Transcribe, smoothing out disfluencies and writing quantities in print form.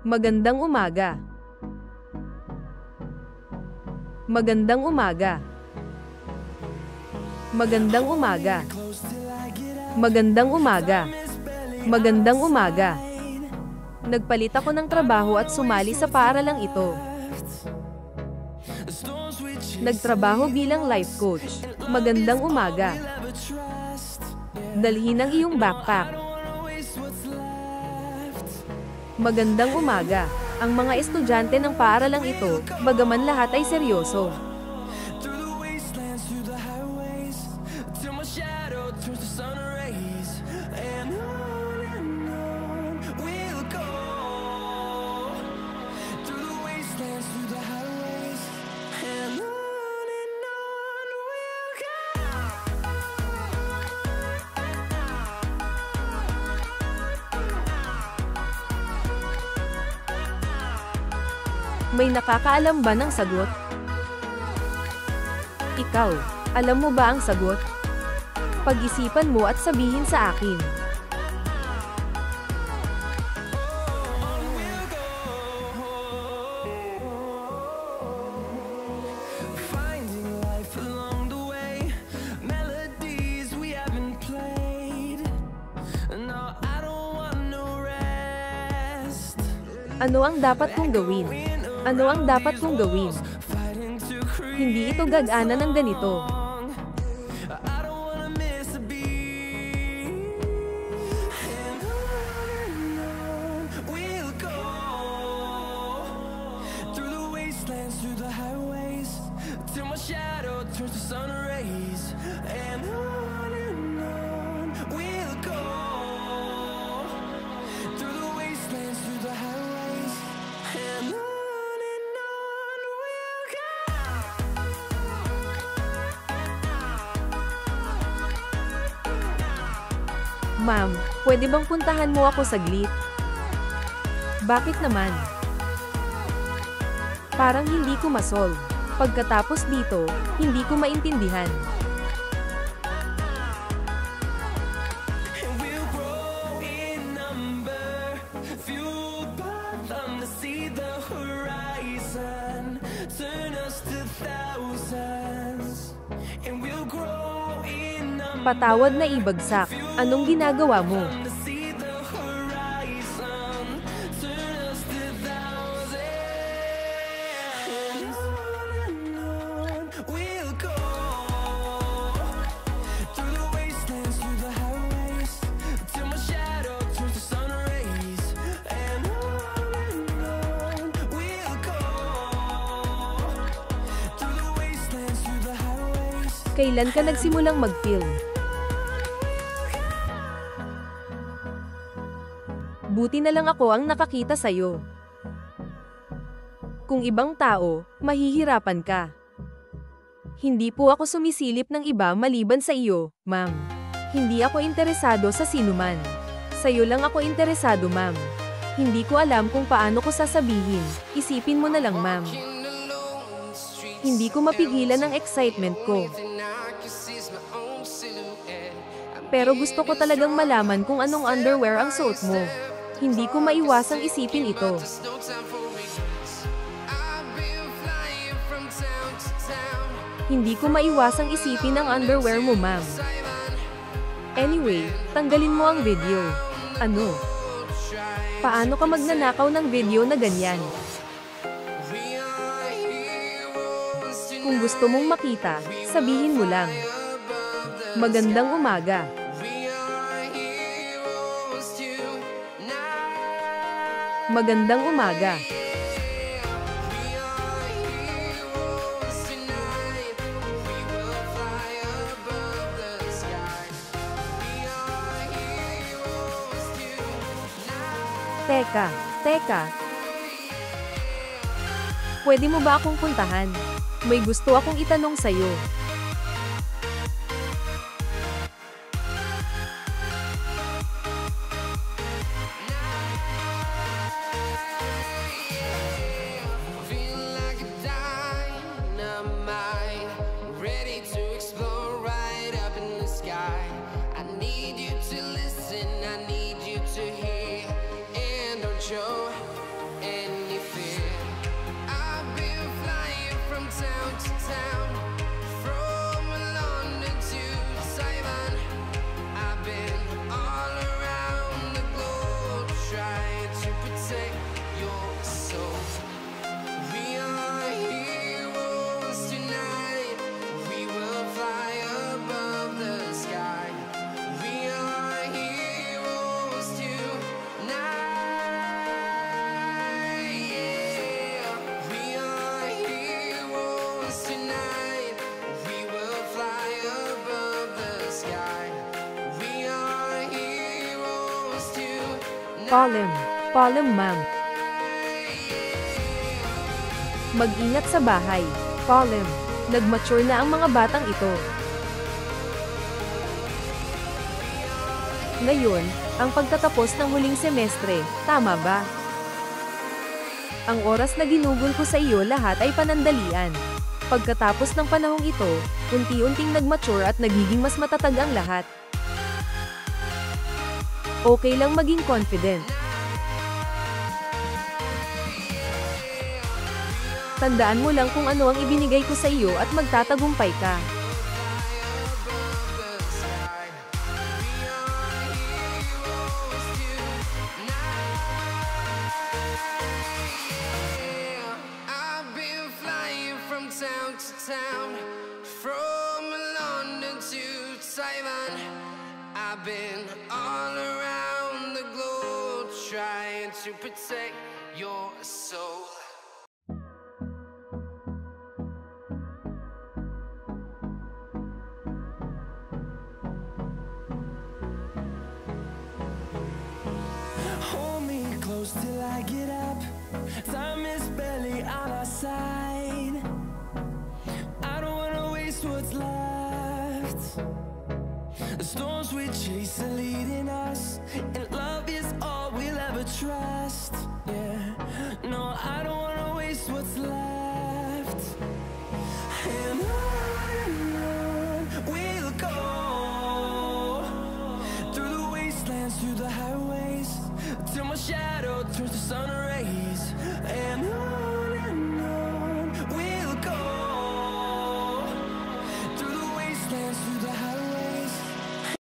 Magandang umaga. Magandang umaga. Magandang umaga. Magandang umaga. Magandang umaga. Nagpalit ako ng trabaho at sumali sa paaralang ito. Nagtrabaho bilang life coach. Magandang umaga. Dalhin ang iyong backpack. Magandang umaga. Ang mga estudyante ng paaralang ito, bagaman lahat ay seryoso. May nakakaalam ba ng sagot? Ikaw, alam mo ba ang sagot? Pag-isipan mo at sabihin sa akin. Ano ang dapat kong gawin? Ano ang dapat kong gawin? Hindi ito gagana ng ganito. Ma'am, pwede bang puntahan mo ako saglit? Bakit naman? Parang hindi ko masolve. Pagkatapos dito, hindi ko maintindihan. Patawad na ibagsak. Anong ginagawa mo? Kailan ka nagsimulang mag-film? Buti na lang ako ang nakakita sa'yo. Kung ibang tao, mahihirapan ka. Hindi po ako sumisilip ng iba maliban sa iyo, ma'am. Hindi ako interesado sa sinuman. Sa'yo lang ako interesado, ma'am. Hindi ko alam kung paano ko sasabihin. Isipin mo na lang, ma'am. Hindi ko mapigilan ang excitement ko. Pero gusto ko talagang malaman kung anong underwear ang suot mo. Hindi ko maiwasang isipin ito. Hindi ko maiwasang isipin ang underwear mo, ma'am. Anyway, tanggalin mo ang video. Ano? Paano ka magnanakaw ng video na ganyan? Kung gusto mong makita, sabihin mo lang. Magandang umaga. Magandang umaga. Teka. Pwede mo ba akong puntahan? May gusto akong itanong sa'yo. Palem, ma'am. Mag-ingat sa bahay. Palem, nag-mature na ang mga batang ito. Ngayon, ang pagtatapos ng huling semestre, tama ba? Ang oras na ginugol ko sa iyo lahat ay panandalian. Pagkatapos ng panahong ito, unti-unting nag-mature at nagiging mas matatag ang lahat. Okay lang maging confident. Tandaan mo lang kung ano ang ibinigay ko sa iyo at magtatagumpay ka. Town to town, from London to Taiwan, I've been all around the globe trying to protect your soul. Hold me close till I get up. Time is barely on our side. What's left? The storms we chase are leading us, and love is all we'll ever trust. Yeah, no, I don't wanna waste what's left. And on we'll go, through the wastelands, through the highways, till my shadow turns to sun rays. And on